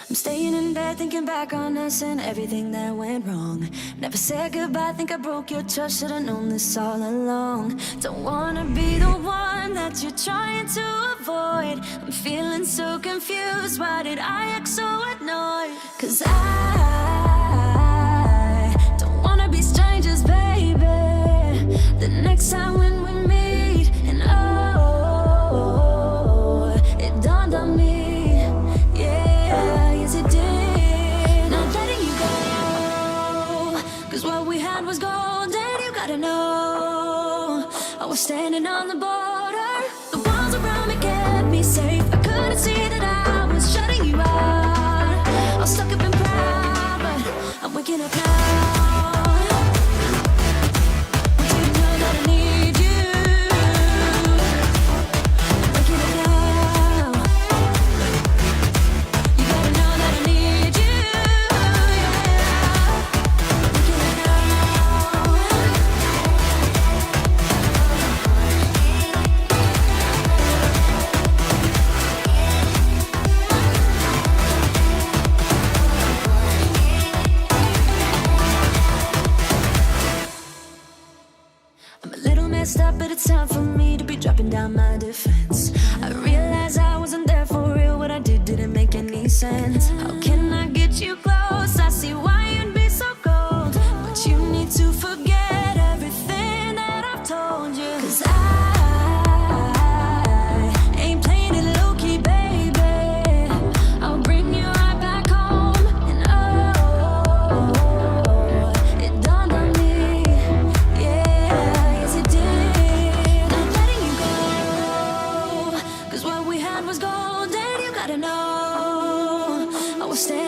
I'm staying in bed thinking back on us and everything that went wrong. Never said goodbye, think I broke your trust. Should've known this all along. Don't wanna be the one that you're trying to avoid. I'm feeling so confused, why did I act so annoyed? 'Cause I don't wanna be strangers, baby. The next time when we meet, and oh, it dawned on me. What we had was gold, and you gotta know I was standing on the border. The walls around me kept me safe. I couldn't see that I was shutting you out. I was stuck up and proud, but I'm waking up now. Want you to know that I need you. I'm waking up now. You gotta know that I need you. Up, but it's time for me to be dropping down my defense. I realize I wasn't there for real. What I did didn't make any sense. How can I get you close? I see why you'd be so cold, but you need to forget everything that I've told you. 'Cause I ain't playing it low-key, baby. I'll bring you right back home. And oh, it dawned on me. Yeah, yes it did. Was gold, and you gotta know I was standing